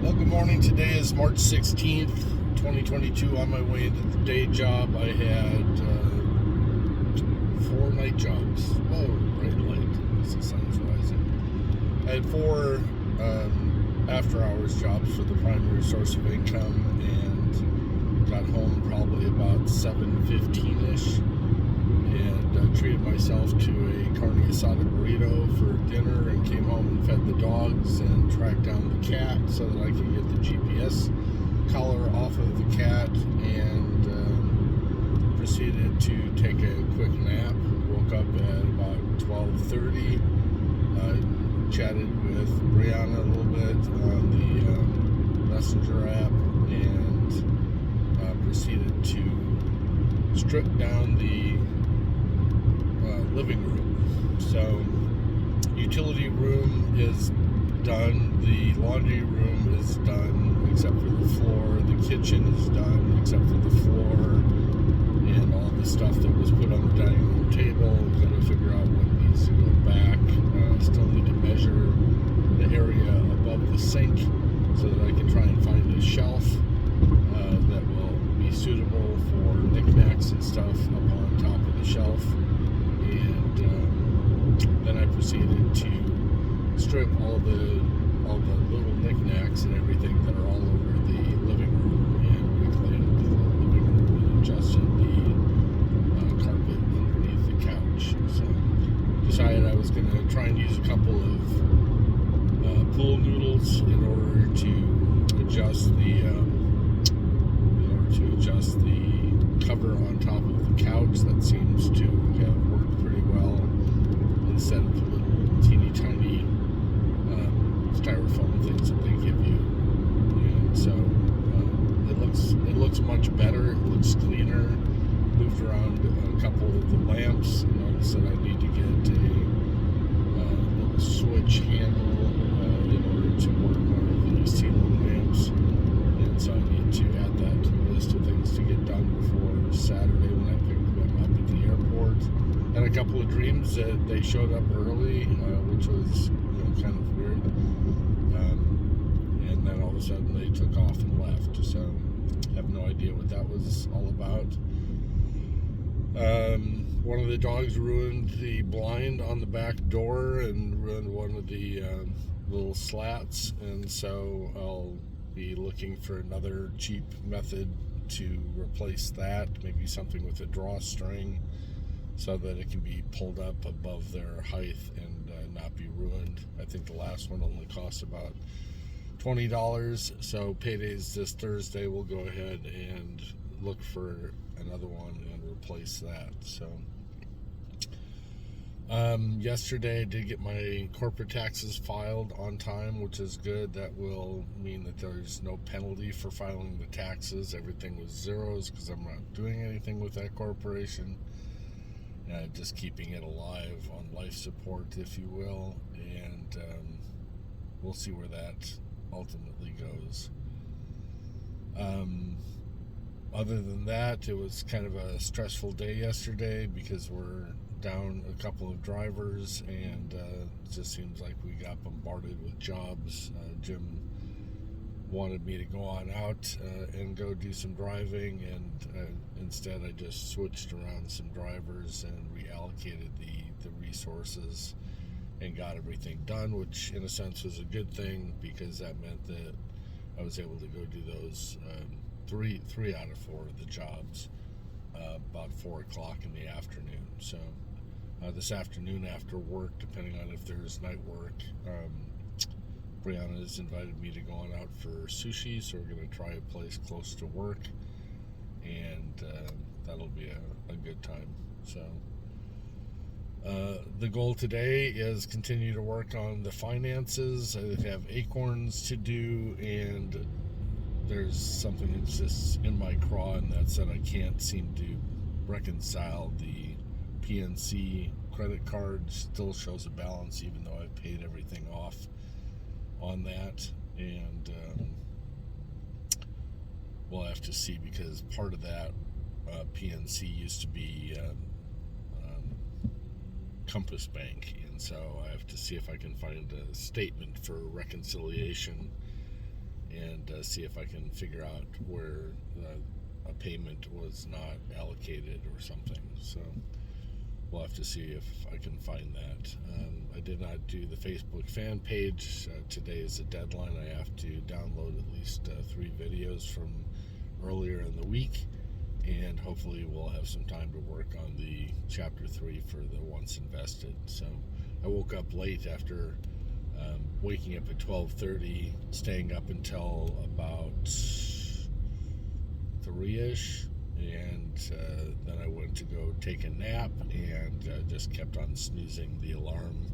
Well, good morning. Today is March 16th, 2022. On my way into the day job, I had 4 night jobs. Whoa, bright light as the sun's rising. I had 4 after-hours jobs for the primary source of income, and got home probably about 7:15ish, and treated myself to a carne asada burrito for dinner, and came home and fed the dogs and tracked down the cat so that I could get the GPS collar off of the cat, and proceeded to take a quick nap. Woke up at about 12:30, chatted with Brianna a little bit on the Messenger app, and proceeded to strip down the living room. So, utility room is done, the laundry room is done except for the floor, the kitchen is done except for the floor, and all the stuff that was put on the dining room table. Got to figure out what needs to go back. Still need to measure the area above the sink so that I can try and find a shelf that will be suitable for knickknacks and stuff up on top of the shelf. And then I proceeded to strip all the little knickknacks and everything that are all over the living room, and reclaimed the living room and adjusted the carpet underneath the couch. So decided I was going to try and use a couple of pool noodles in order to adjust the cover on top of the couch. That seems to have worked pretty well, instead of the little teeny tiny styrofoam things that they give you. And so it looks much better. It looks cleaner. Moved around a couple of the lamps and noticed that I need to get a little switch handle in order to work one of these ceiling lamps. And so I need to add that to the list of things to get done before Saturday when I pick them up at the airport. Had a couple of dreams that they showed up early, which was kind of weird. And then all of a sudden they took off and left. So I have no idea what that was all about. One of the dogs ruined the blind on the back door and ruined one of the little slats, and so I'll be looking for another cheap method to replace that, maybe something with a drawstring so that it can be pulled up above their height and not be ruined. I think the last one only cost about $20, so payday's this Thursday. We'll go ahead and look for another one and replace that. So yesterday I did get my corporate taxes filed on time, which is good. That will mean that there's no penalty for filing the taxes. Everything was zeros because I'm not doing anything with that corporation. Just keeping it alive on life support, if you will, and we'll see where that ultimately goes. Other than that, it was kind of a stressful day yesterday because we're down a couple of drivers, and it just seems like we got bombarded with jobs. Jim wanted me to go on out and go do some driving, and instead I just switched around some drivers and reallocated the resources and got everything done, which in a sense was a good thing because that meant that I was able to go do those three out of 4 of the jobs about 4 o'clock in the afternoon. So this afternoon after work, depending on if there's night work, Brianna has invited me to go on out for sushi, so we're going to try a place close to work, and that'll be a good time. So the goal today is continue to work on the finances. I have acorns to do, and there's something that's just in my craw, and that's that I can't seem to reconcile the PNC credit card. Still shows a balance even though I've paid everything off on that, and we'll have to see, because part of that PNC used to be Compass Bank, and so I have to see if I can find a statement for reconciliation and see if I can figure out where a payment was not allocated or something. So we'll have to see if I can find that. I did not do the Facebook fan page. Today is the deadline. I have to download at least 3 videos from earlier in the week, and hopefully we'll have some time to work on the chapter 3 for the Once Invested. So I woke up late after waking up at 12:30, staying up until about 3ish, and then I went to go take a nap, and just kept on snoozing the alarm,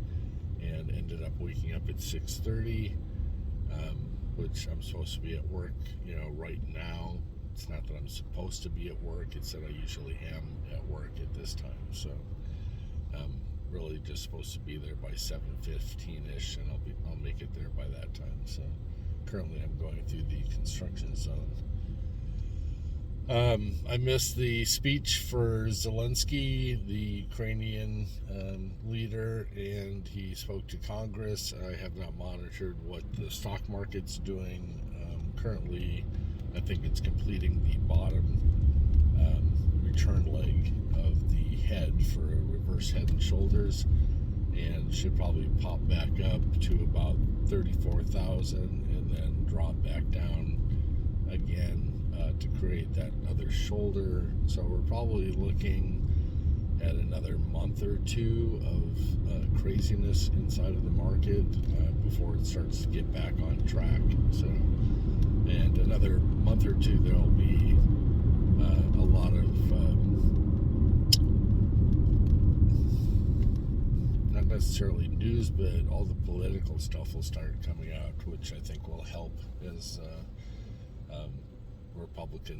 and ended up waking up at 6:30, which I'm supposed to be at work, right now. It's not that I'm supposed to be at work, it's that I usually am at work at this time. So really just supposed to be there by 7:15ish, and I'll make it there by that time. So currently I'm going through the construction zone. I missed the speech for Zelensky, the Ukrainian leader, and he spoke to Congress. I have not monitored what the stock market's doing. Currently, I think it's completing the bottom return leg of the head for a reverse head and shoulders, and should probably pop back up to about 34,000 and then drop back down again to create that other shoulder. So we're probably looking at another month or two of craziness inside of the market before it starts to get back on track. So, and another month or two, there'll be a lot of not necessarily news, but all the political stuff will start coming out, which I think will help as Republicans